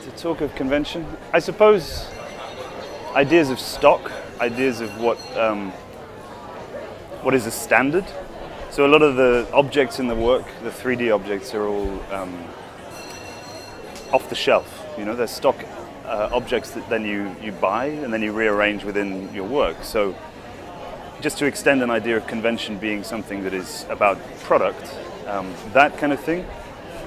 To talk of convention, I suppose ideas of stock, ideas of what is a standard. So a lot of the objects in the work, the 3D objects, are all off the shelf. You know, they're stock objects that then you buy and then you rearrange within your work. So just to extend an idea of convention being something that is about product, that kind of thing.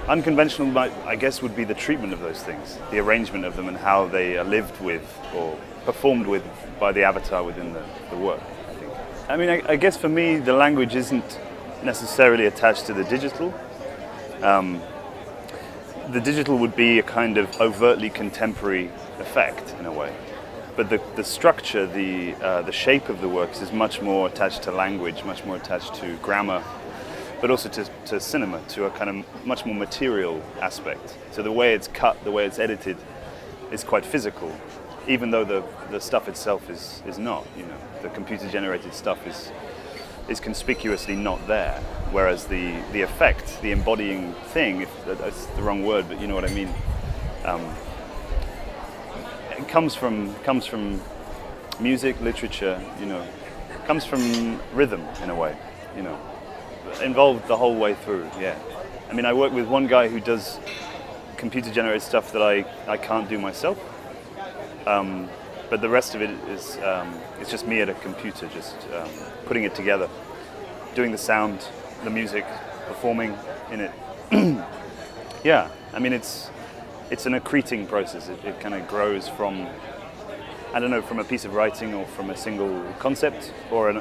Unconventional, I guess, would be the treatment of those things, the arrangement of them and how they are lived with or performed with by the avatar within the work, I think. I mean, I guess for me, the language isn't necessarily attached to the digital. The digital would be a kind of overtly contemporary effect in a way. But the structure, the shape of the works is much more attached to language, much more attached to grammar, but also to cinema, to a kind of much more material aspect. So the way it's cut, the way it's edited is quite physical, even though the stuff itself is not. You know, the computer-generated stuff is conspicuously not there, whereas the effect, the embodying thing, if that's the wrong word, but you know what I mean, it comes from music, literature, you know, comes from rhythm in a way, you know. Involved the whole way through, yeah. I mean, I work with one guy who does computer-generated stuff that I can't do myself, but the rest of it is it's just me at a computer, just putting it together, doing the sound, the music, performing in it. Yeah, I mean, it's an accreting process. It kind of grows from, I don't know, from a piece of writing or from a single concept or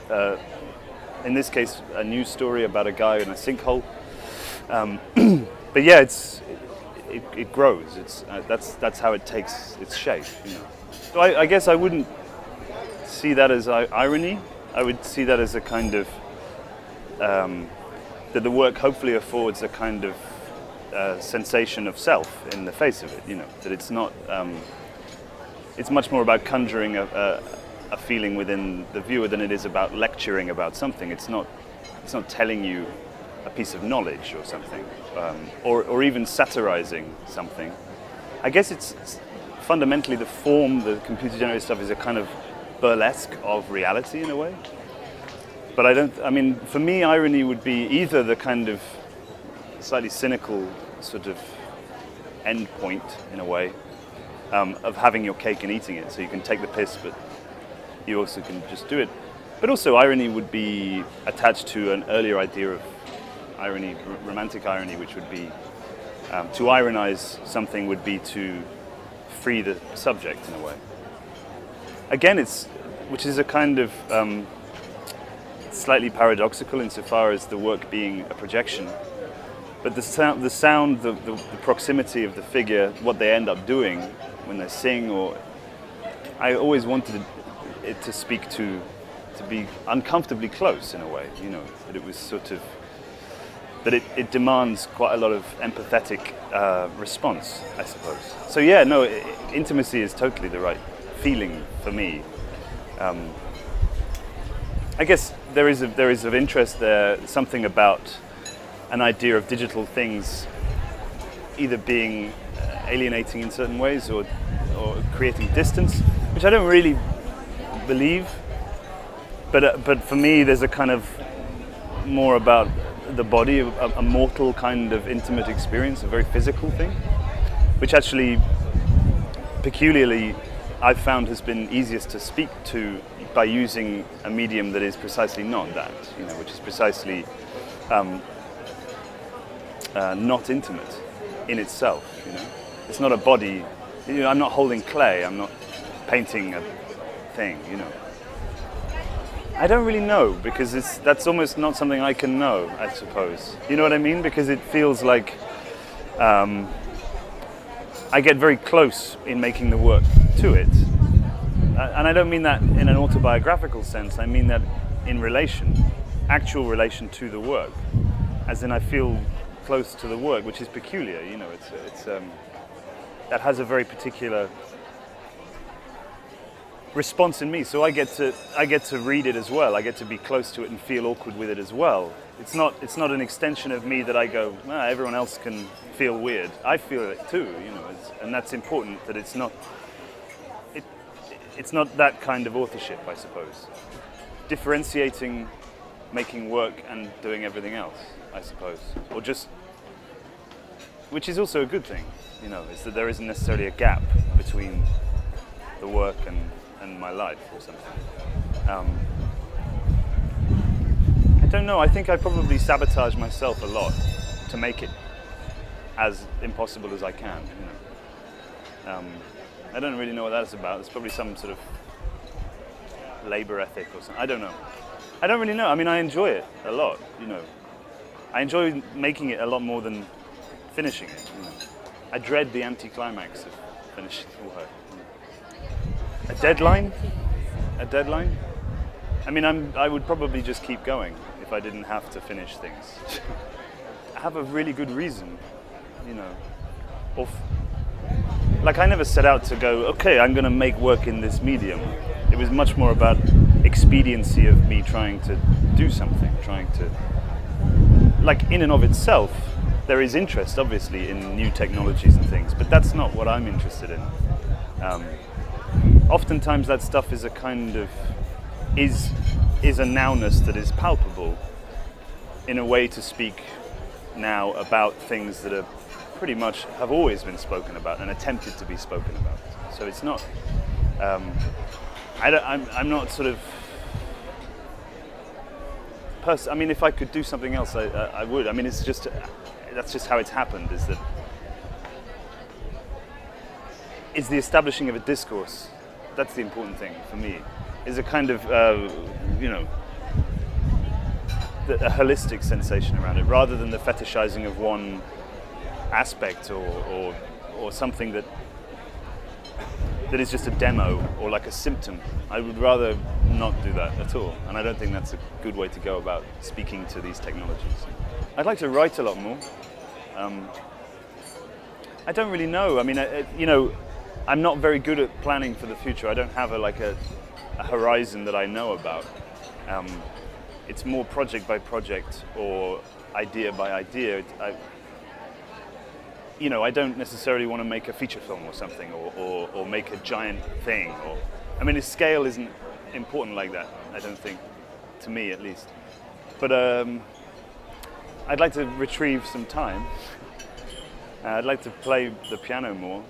in this case, a news story about a guy in a sinkhole. But yeah, it grows. That's how it takes its shape. You know. So I guess I wouldn't see that as irony. I would see that as a kind of that the work hopefully affords a kind of sensation of self in the face of it. You know, that it's not. It's much more about conjuring a feeling within the viewer than it is about lecturing about something. It's not telling you a piece of knowledge or something, or even satirizing something. I guess it's fundamentally the form, the computer-generated stuff is a kind of burlesque of reality in a way. But I mean, for me, irony would be either the kind of slightly cynical sort of end point in a way, of having your cake and eating it, so you can take the piss, but you also can just do it. But also irony would be attached to an earlier idea of irony, romantic irony, which would be to ironize something would be to free the subject in a way. Again, which is a kind of slightly paradoxical insofar as the work being a projection. But the sound, the proximity of the figure, what they end up doing when they sing, or I always wanted it to speak to be uncomfortably close in a way, you know, that it was sort of, that it demands quite a lot of empathetic response, I suppose. So yeah, no, intimacy is totally the right feeling for me. I guess there is of interest there, something about an idea of digital things either being alienating in certain ways or creating distance, which I don't really believe, but for me there's a kind of more about the body, a mortal kind of intimate experience, a very physical thing, which actually peculiarly I've found has been easiest to speak to by using a medium that is precisely not that, you know, which is precisely not intimate in itself, you know. It's not a body, you know, I'm not holding clay, I'm not painting a thing, you know. I don't really know, because that's almost not something I can know, I suppose. You know what I mean? Because it feels like I get very close in making the work to it. And I don't mean that in an autobiographical sense, I mean that in relation, actual relation to the work. As in I feel close to the work, which is peculiar, you know, it's that has a very particular response in me. So I get to read it as well. I get to be close to it and feel awkward with it as well. It's not an extension of me that I go, everyone else can feel weird. I feel it too, and that's important. That it's not that kind of authorship, I suppose. Differentiating, making work and doing everything else, I suppose, or just, which is also a good thing, is that there isn't necessarily a gap between the work and my life or something. I don't know. I think I probably sabotage myself a lot to make it as impossible as I can. I don't really know what that's about. It's probably some sort of labor ethic or something. I don't know. I don't really know. I mean, I enjoy it a lot. I enjoy making it a lot more than finishing it. I dread the anticlimax of finishing the work. A deadline? A deadline? I mean, I would probably just keep going if I didn't have to finish things. I have a really good reason, like I never set out to go, okay, I'm going to make work in this medium. It was much more about expediency of me trying to do something, like in and of itself, there is interest obviously in new technologies and things, but that's not what I'm interested in. Oftentimes that stuff is a kind of, is a nowness that is palpable in a way to speak now about things that are pretty much have always been spoken about and attempted to be spoken about. So it's not, I'm not sort of, I mean, if I could do something else, I would. I mean, it's just, that's just how it's happened, is the establishing of a discourse. That's the important thing for me, is a kind of, a holistic sensation around it, rather than the fetishizing of one aspect or something that is just a demo or like a symptom. I would rather not do that at all, and I don't think that's a good way to go about speaking to these technologies. I'd like to write a lot more. I don't really know. I mean, I'm not very good at planning for the future. I don't have a horizon that I know about. It's more project by project or idea by idea. I don't necessarily want to make a feature film or something, or make a giant thing. I mean, the scale isn't important like that, I don't think, to me at least. But I'd like to retrieve some time. I'd like to play the piano more,